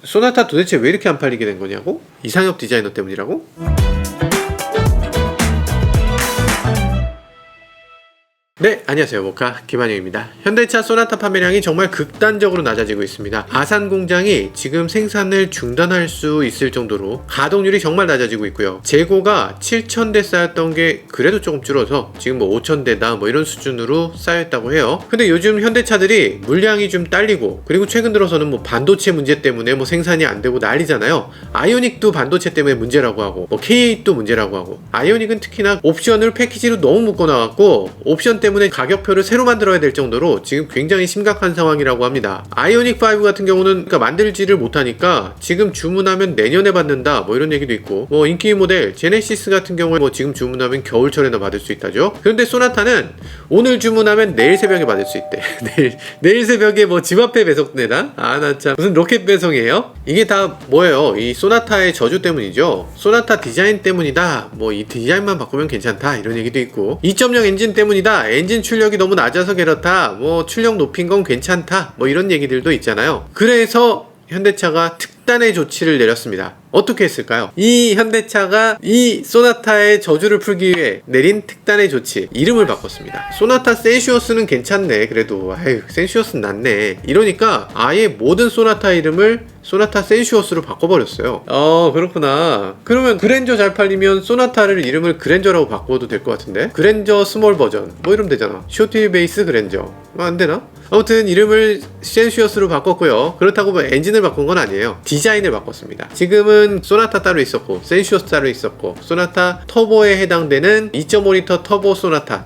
소나타 도대체 왜 이렇게 안 팔리게 된 거냐고? 이상엽 디자이너 때문이라고? 네, 안녕하세요. 모카 김한영입니다. 현대차 소나타 판매량이 정말 극단적으로 낮아지고 있습니다. 아산 공장이 지금 생산을 중단할 수 있을 정도로 가동률이 정말 낮아지고 있고요. 재고가 7,000대 쌓였던 게 그래도 조금 줄어서 지금 뭐 5,000대다 뭐 이런 수준으로 쌓였다고 해요. 근데 요즘 현대차들이 물량이 좀 딸리고, 그리고 최근 들어서는 뭐 반도체 문제 때문에 뭐 생산이 안 되고 난리잖아요. 아이오닉도 반도체 때문에 문제라고 하고, 뭐 K8도 문제라고 하고, 아이오닉은 특히나 옵션을 패키지로 너무 묶어 놔갖고 옵션 때문에 가격표를 새로 만들어야 될 정도로 지금 굉장히 심각한 상황이라고 합니다. 아이오닉 5 같은 경우는 그러니까 만들지를 못하니까 지금 주문하면 내년에 받는다 뭐 이런 얘기도 있고, 뭐 인기 모델 제네시스 같은 경우에 뭐 지금 주문하면 겨울철에나 받을 수 있다죠. 그런데 소나타는 오늘 주문하면 내일 새벽에 받을 수 있대. 내일 새벽에 뭐 집 앞에 배송되나? 아, 나 참 무슨 로켓 배송이에요? 이게 다 뭐예요? 이 소나타의 저주 때문이죠. 소나타 디자인 때문이다. 뭐 이 디자인만 바꾸면 괜찮다 이런 얘기도 있고, 2.0 엔진 때문이다. 엔진 출력이 너무 낮아서 그렇다. 뭐 출력 높인 건 괜찮다. 뭐 이런 얘기들도 있잖아요. 그래서 현대차가 특단의 조치를 내렸습니다. 어떻게 했을까요? 이 현대차가 이 소나타의 저주를 풀기 위해 내린 특단의 조치, 이름을 바꿨습니다. 소나타 센슈어스는 괜찮네. 그래도 아유, 센슈어스는 낫네. 이러니까 아예 모든 소나타 이름을 소나타 센슈어스로 바꿔버렸어요. 그렇구나. 그러면 그랜저 잘 팔리면 소나타를 이름을 그랜저라고 바꿔도 될 것 같은데? 그랜저 스몰 버전 뭐 이러면 되잖아. 쇼트 베이스 그랜저 안 되나? 아무튼 이름을 센슈어스로 바꿨고요. 그렇다고 뭐 엔진을 바꾼 건 아니에요. 디자인을 바꿨습니다. 지금은 소나타 따로 있었고, 센슈어스 따로 있었고, 소나타 터보에 해당되는 2.5L 터보 소나타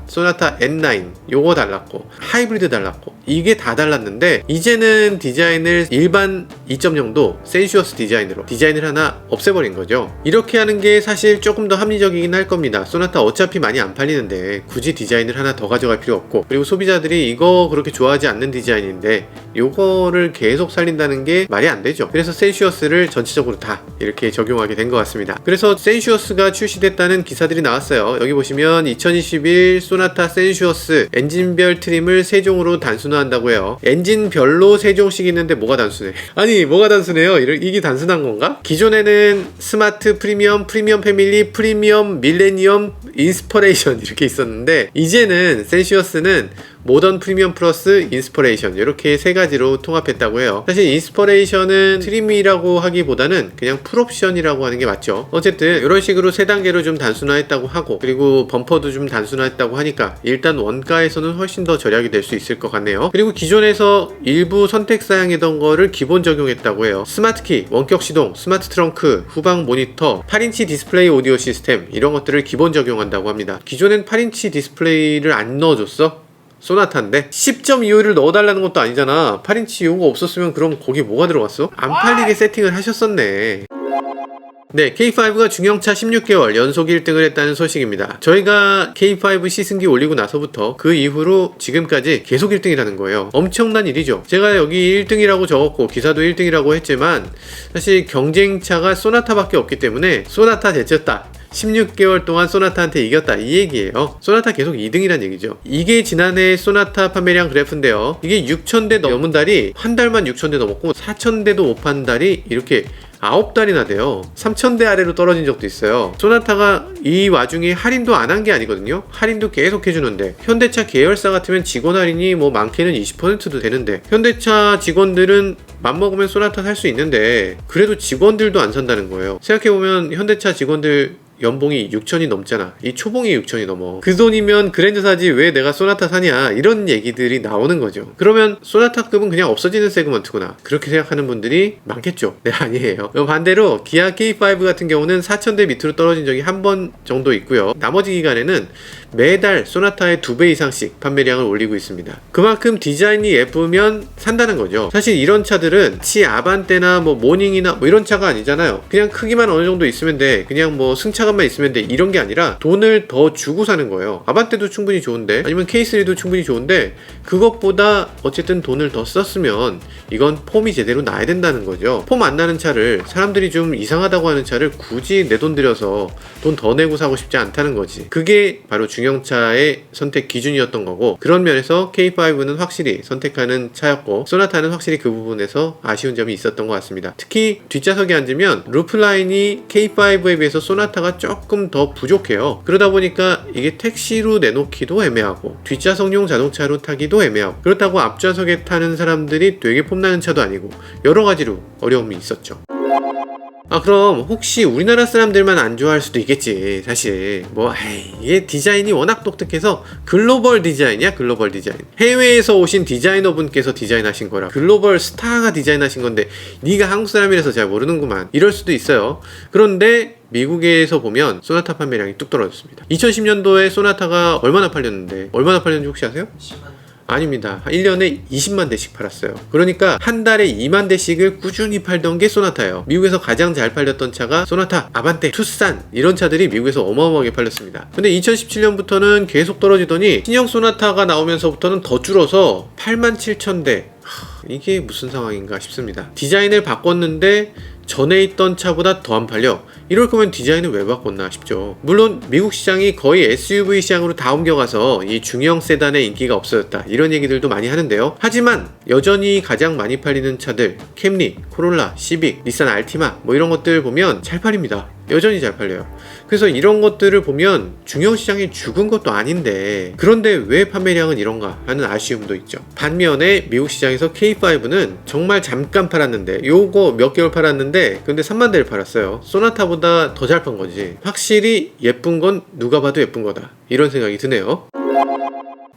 N9 요거 달랐고, 하이브리드 달랐고, 이게 다 달랐는데 이제는 디자인을 일반 2.0도 센슈어스 디자인으로 디자인을 하나 없애버린 거죠. 이렇게 하는 게 사실 조금 더 합리적이긴 할 겁니다. 소나타 어차피 많이 안 팔리는데 굳이 디자인을 하나 더 가져갈 필요 없고, 그리고 소비자들이 이거 그렇게 좋아하지 않는 디자인인데 요거를 계속 살린다는 게 말이 안 되죠. 그래서 센슈어스를 전체적으로 다 이렇게 적용하게 된 것 같습니다. 그래서 센슈어스가 출시됐다는 기사들이 나왔어요. 여기 보시면 2021 소나타 센슈어스 엔진별 트림을 3종으로 단순화한다고 해요. 엔진별로 3종씩 있는데 뭐가 단순해? 아니 뭐가 단순해요? 이게 단순한 건가? 기존에는 스마트, 프리미엄 패밀리, 프리미엄, 밀레니엄, 인스퍼레이션 이렇게 있었는데, 이제는 센슈어스는 모던, 프리미엄 플러스 인스퍼레이션 이렇게 3가지로 통합했다고 해요. 사실 인스퍼레이션은 트림이라고 하기보다는 그냥 풀옵션이라고 하는 게 맞죠. 어쨌든 이런 식으로 3단계로 좀 단순화했다고 하고, 그리고 범퍼도 좀 단순화했다고 하니까 일단 원가에서는 훨씬 더 절약이 될 수 있을 것 같네요. 그리고 기존에서 일부 선택 사양이던 거를 기본 적용했다고 해요. 스마트키, 원격 시동, 스마트 트렁크, 후방 모니터, 8인치 디스플레이 오디오 시스템 이런 것들을 기본 적용한다고 합니다. 기존엔 8인치 디스플레이를 안 넣어줬어? 소나타인데 10.25를 넣어달라는 것도 아니잖아. 8인치 요거 없었으면 그럼 거기 뭐가 들어갔어? 안 팔리게 세팅을 하셨었네. 네, K5가 중형차 16개월 연속 1등을 했다는 소식입니다. 저희가 K5 시승기 올리고 나서부터 그 이후로 지금까지 계속 1등이라는 거예요. 엄청난 일이죠. 제가 여기 1등이라고 적었고 기사도 1등이라고 했지만 사실 경쟁차가 소나타밖에 없기 때문에 소나타 제쳤다, 16개월 동안 소나타한테 이겼다 이 얘기예요. 소나타 계속 2등이란 얘기죠. 이게 지난해 소나타 판매량 그래프인데요. 이게 6,000대 넘은 달이 한 달만 6,000대 넘었고 4,000대도 못 판 달이 이렇게 9달이나 돼요. 3,000대 아래로 떨어진 적도 있어요. 소나타가 이 와중에 할인도 안 한 게 아니거든요. 할인도 계속 해주는데, 현대차 계열사 같으면 직원 할인이 뭐 많게는 20%도 되는데, 현대차 직원들은 맘먹으면 소나타 살 수 있는데 그래도 직원들도 안 산다는 거예요. 생각해보면 현대차 직원들 연봉이 6천이 넘잖아. 이 초봉이 6천이 넘어. 그 돈이면 그랜저 사지 왜 내가 소나타 사냐, 이런 얘기들이 나오는 거죠. 그러면 소나타급은 그냥 없어지는 세그먼트구나, 그렇게 생각하는 분들이 많겠죠. 네, 아니에요. 반대로 기아 K5 같은 경우는 4,000대 밑으로 떨어진 적이 한 번 정도 있고요. 나머지 기간에는 매달 소나타의 2배 이상씩 판매량을 올리고 있습니다. 그만큼 디자인이 예쁘면 산다는 거죠. 사실 이런 차들은 치 아반떼나 뭐 모닝이나 뭐 이런 차가 아니잖아요. 그냥 크기만 어느 정도 있으면 돼, 그냥 뭐 승차감만 있으면 돼, 이런 게 아니라 돈을 더 주고 사는 거예요. 아반떼도 충분히 좋은데, 아니면 K3도 충분히 좋은데, 그것보다 어쨌든 돈을 더 썼으면 이건 폼이 제대로 나야 된다는 거죠. 폼 안 나는 차를, 사람들이 좀 이상하다고 하는 차를 굳이 내 돈 들여서 돈 더 내고 사고 싶지 않다는 거지. 그게 바로 중요한 중형차의 선택 기준이었던 거고, 그런 면에서 K5는 확실히 선택하는 차였고 소나타는 확실히 그 부분에서 아쉬운 점이 있었던 것 같습니다. 특히 뒷좌석에 앉으면 루프라인이 K5에 비해서 소나타가 조금 더 부족해요. 그러다 보니까 이게 택시로 내놓기도 애매하고 뒷좌석용 자동차로 타기도 애매하고, 그렇다고 앞좌석에 타는 사람들이 되게 폼나는 차도 아니고 여러 가지로 어려움이 있었죠. 그럼 혹시 우리나라 사람들만 안 좋아할 수도 있겠지. 사실 이게 디자인이 워낙 독특해서 글로벌 디자인이야. 글로벌 디자인. 해외에서 오신 디자이너분께서 디자인하신 거라 글로벌 스타가 디자인하신 건데 네가 한국 사람이라서 잘 모르는구만, 이럴 수도 있어요. 그런데 미국에서 보면 소나타 판매량이 뚝 떨어졌습니다. 2010년도에 소나타가 얼마나 팔렸는지 혹시 아세요? 10만. 아닙니다. 1년에 20만 대씩 팔았어요. 그러니까 한 달에 2만 대씩을 꾸준히 팔던 게 소나타예요. 미국에서 가장 잘 팔렸던 차가 소나타, 아반떼, 투싼, 이런 차들이 미국에서 어마어마하게 팔렸습니다. 근데 2017년부터는 계속 떨어지더니 신형 소나타가 나오면서부터는 더 줄어서 8만 7천 대. 이게 무슨 상황인가 싶습니다. 디자인을 바꿨는데 전에 있던 차보다 더 안 팔려. 이럴 거면 디자인을 왜 바꿨나 싶죠. 물론 미국 시장이 거의 SUV 시장으로 다 옮겨가서 이 중형 세단의 인기가 없어졌다, 이런 얘기들도 많이 하는데요. 하지만 여전히 가장 많이 팔리는 차들 캠리, 코롤라, 시빅, 닛산 알티마 이런 것들 보면 잘 팔립니다. 여전히 잘 팔려요. 그래서 이런 것들을 보면 중형 시장이 죽은 것도 아닌데 그런데 왜 판매량은 이런가 하는 아쉬움도 있죠. 반면에 미국 시장에서 K5는 정말 잠깐 팔았는데, 요거 몇 개월 팔았는데 근데 3만 대를 팔았어요. 소나타보다 더 잘 판 거지. 확실히 예쁜 건 누가 봐도 예쁜 거다, 이런 생각이 드네요.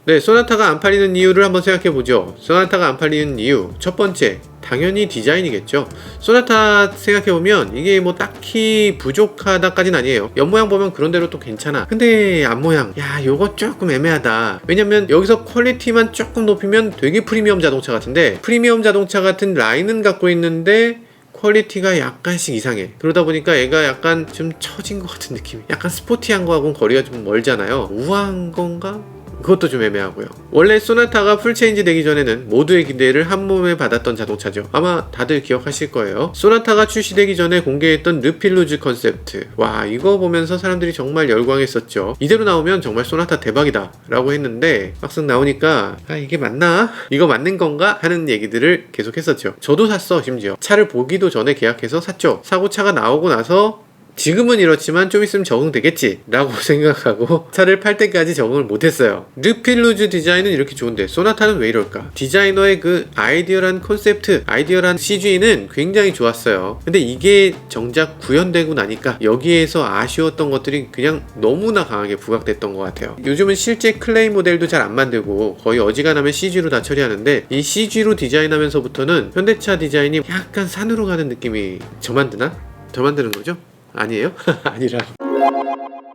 네, 소나타가 안 팔리는 이유를 한번 생각해 보죠. 소나타가 안 팔리는 이유 첫 번째, 당연히 디자인이겠죠. 소나타 생각해보면 이게 딱히 부족하다까진 아니에요. 옆모양 보면 그런대로 또 괜찮아. 근데 앞모양, 요거 조금 애매하다. 왜냐면 여기서 퀄리티만 조금 높이면 되게 프리미엄 자동차 같은데, 프리미엄 자동차 같은 라인은 갖고 있는데 퀄리티가 약간씩 이상해. 그러다 보니까 얘가 약간 좀 처진 것 같은 느낌. 약간 스포티한 거하고는 거리가 좀 멀잖아요. 우아한 건가? 그것도 좀 애매하고요. 원래 소나타가 풀체인지 되기 전에는 모두의 기대를 한몸에 받았던 자동차죠. 아마 다들 기억하실 거예요. 소나타가 출시되기 전에 공개했던 르필루즈 컨셉트, 이거 보면서 사람들이 정말 열광했었죠. 이대로 나오면 정말 소나타 대박이다 라고 했는데 막상 나오니까 이게 맞나? 이거 맞는 건가? 하는 얘기들을 계속 했었죠. 저도 샀어. 심지어 차를 보기도 전에 계약해서 샀죠. 사고 차가 나오고 나서 지금은 이렇지만 좀 있으면 적응되겠지 라고 생각하고 차를 팔 때까지 적응을 못했어요. 르필루즈 디자인은 이렇게 좋은데 소나타는 왜 이럴까? 디자이너의 그 아이디어란 콘셉트, 아이디어란 CG는 굉장히 좋았어요. 근데 이게 정작 구현되고 나니까 여기에서 아쉬웠던 것들이 그냥 너무나 강하게 부각됐던 것 같아요. 요즘은 실제 클레이 모델도 잘 안 만들고 거의 어지간하면 CG로 다 처리하는데, 이 CG로 디자인하면서부터는 현대차 디자인이 약간 산으로 가는 느낌이 저 만드는 거죠? 아니에요? 아니라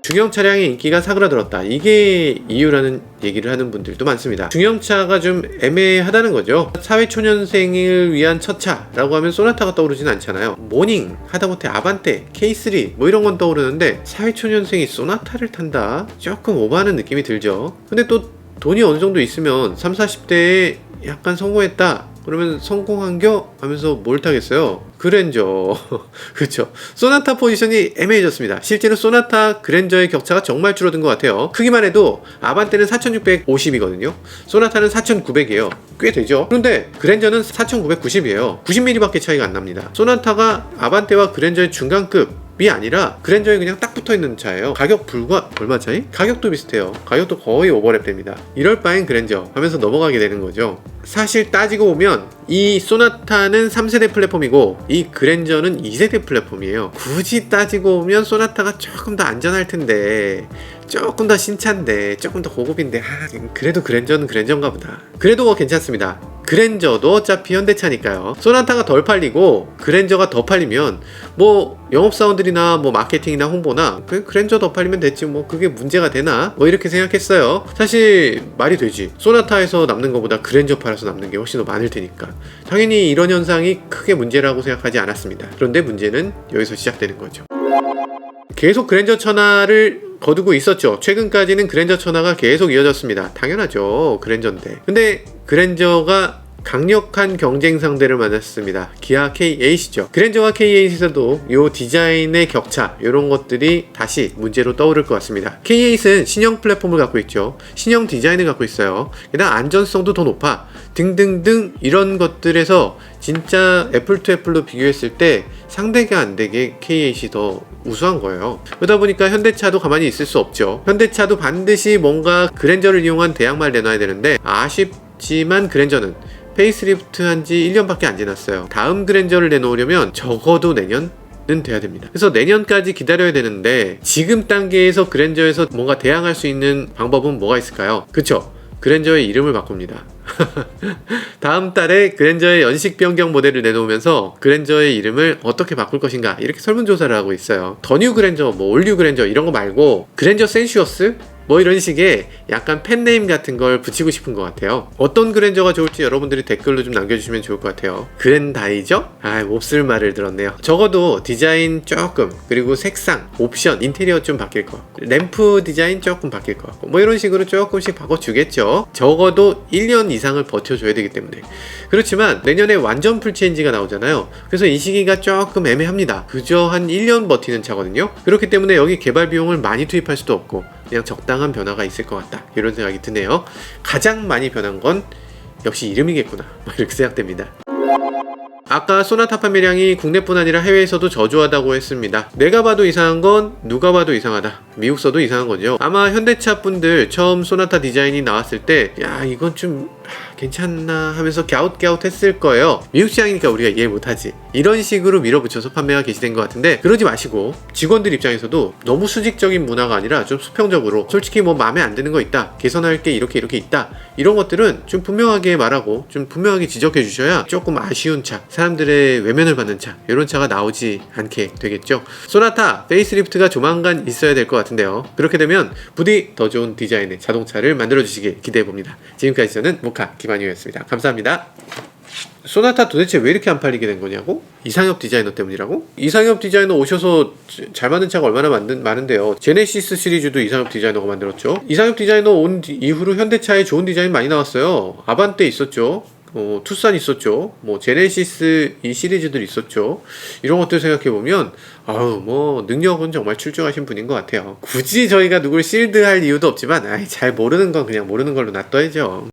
중형 차량의 인기가 사그라들었다, 이게 이유라는 얘기를 하는 분들도 많습니다. 중형차가 좀 애매하다는 거죠. 사회초년생을 위한 첫 차라고 하면 소나타가 떠오르진 않잖아요. 모닝, 하다못해 아반떼, K3 이런 건 떠오르는데 사회초년생이 소나타를 탄다? 조금 오버하는 느낌이 들죠. 근데 또 돈이 어느 정도 있으면 30, 40대에 약간 성공했다 그러면 성공한겨? 하면서 뭘 타겠어요? 그랜저. 그쵸. 소나타 포지션이 애매해졌습니다. 실제로 소나타 그랜저의 격차가 정말 줄어든 것 같아요. 크기만 해도 아반떼는 4650이거든요 소나타는 4900이에요 꽤 되죠. 그런데 그랜저는 4990이에요 90mm 밖에 차이가 안 납니다. 소나타가 아반떼와 그랜저의 중간급 이 아니라 그랜저에 그냥 딱 붙어있는 차예요. 가격 불과 얼마 차이? 가격도 비슷해요. 가격도 거의 오버랩 됩니다. 이럴 바엔 그랜저 하면서 넘어가게 되는 거죠. 사실 따지고 보면 이 소나타는 3세대 플랫폼이고 이 그랜저는 2세대 플랫폼이에요. 굳이 따지고 보면 소나타가 조금 더 안전할 텐데, 조금 더 신차인데, 조금 더 고급인데, 그래도 그랜저는 그랜저인가 보다. 그래도 괜찮습니다. 그랜저도 어차피 현대차니까요. 소나타가 덜 팔리고 그랜저가 더 팔리면 영업사원들이나 마케팅이나 홍보나 그랜저 더 팔리면 됐지 그게 문제가 되나? 이렇게 생각했어요. 사실 말이 되지. 소나타에서 남는 것보다 그랜저 팔아서 남는 게 훨씬 더 많을 테니까 당연히 이런 현상이 크게 문제라고 생각하지 않았습니다. 그런데 문제는 여기서 시작되는 거죠. 계속 그랜저 천하를 거두고 있었죠. 최근까지는 그랜저 천하가 계속 이어졌습니다. 당연하죠. 그랜저인데. 근데 그랜저가 강력한 경쟁 상대를 만났습니다. 기아 K8이죠. 그랜저와 K8에서도 이 디자인의 격차 이런 것들이 다시 문제로 떠오를 것 같습니다. K8은 신형 플랫폼을 갖고 있죠. 신형 디자인을 갖고 있어요. 게다가 안전성도 더 높아. 등등등 이런 것들에서 진짜 애플 투 애플로 비교했을 때 상대가 안 되게 K8이 더 우수한 거예요. 그러다 보니까 현대차도 가만히 있을 수 없죠. 현대차도 반드시 뭔가 그랜저를 이용한 대항마를 내놔야 되는데 아쉽지만 그랜저는 페이스리프트 한 지 1년밖에 안 지났어요. 다음 그랜저를 내놓으려면 적어도 내년은 돼야 됩니다. 그래서 내년까지 기다려야 되는데 지금 단계에서 그랜저에서 뭔가 대항할 수 있는 방법은 뭐가 있을까요? 그쵸? 그랜저의 이름을 바꿉니다. 다음 달에 그랜저의 연식 변경 모델을 내놓으면서 그랜저의 이름을 어떻게 바꿀 것인가 이렇게 설문조사를 하고 있어요. 더 뉴 그랜저, 뭐 올뉴 그랜저 이런 거 말고 그랜저 센슈어스? 뭐 이런 식의 약간 팬네임 같은 걸 붙이고 싶은 것 같아요. 어떤 그랜저가 좋을지 여러분들이 댓글로 좀 남겨주시면 좋을 것 같아요. 그랜다이저? 몹쓸 말을 들었네요. 적어도 디자인 조금, 그리고 색상, 옵션, 인테리어 좀 바뀔 것 같고 램프 디자인 조금 바뀔 것 같고 뭐 이런 식으로 조금씩 바꿔주겠죠. 적어도 1년 이상을 버텨줘야 되기 때문에. 그렇지만 내년에 완전 풀체인지가 나오잖아요. 그래서 이 시기가 조금 애매합니다. 그저 한 1년 버티는 차거든요. 그렇기 때문에 여기 개발 비용을 많이 투입할 수도 없고 그냥 적당한 변화가 있을 것 같다 이런 생각이 드네요. 가장 많이 변한 건 역시 이름이겠구나 이렇게 생각됩니다. 아까 소나타 판매량이 국내뿐 아니라 해외에서도 저조하다고 했습니다. 내가 봐도 이상한 건 누가 봐도 이상하다. 미국서도 이상한 거죠. 아마 현대차 분들 처음 소나타 디자인이 나왔을 때 야 이건 좀 괜찮나 하면서 갸웃갸웃 했을 거예요. 미국 시장이니까 우리가 이해 못하지 이런 식으로 밀어붙여서 판매가 개시된 것 같은데 그러지 마시고 직원들 입장에서도 너무 수직적인 문화가 아니라 좀 수평적으로 솔직히 뭐 마음에 안 드는 거 있다, 개선할 게 이렇게 있다, 이런 것들은 좀 분명하게 말하고 좀 분명하게 지적해 주셔야 조금 아쉬운 차, 사람들의 외면을 받는 차 이런 차가 나오지 않게 되겠죠. 소나타 페이스리프트가 조만간 있어야 될 것 같은데요. 그렇게 되면 부디 더 좋은 디자인의 자동차를 만들어 주시길 기대해 봅니다. 지금까지 저는 모카 김한유였습니다. 감사합니다. 소나타 도대체 왜 이렇게 안 팔리게 된 거냐고? 이상엽 디자이너 때문이라고? 이상엽 디자이너 오셔서 잘 만든 차가 얼마나 많은데요. 제네시스 시리즈도 이상엽 디자이너가 만들었죠. 이상엽 디자이너 온 이후로 현대차에 좋은 디자인 많이 나왔어요. 아반떼 있었죠. 투싼 있었죠. 뭐 제네시스 이 시리즈들 있었죠. 이런 것들 생각해보면 뭐 능력은 정말 출중하신 분인 것 같아요. 굳이 저희가 누굴 실드할 이유도 없지만 잘 모르는 건 그냥 모르는 걸로 놔둬야죠.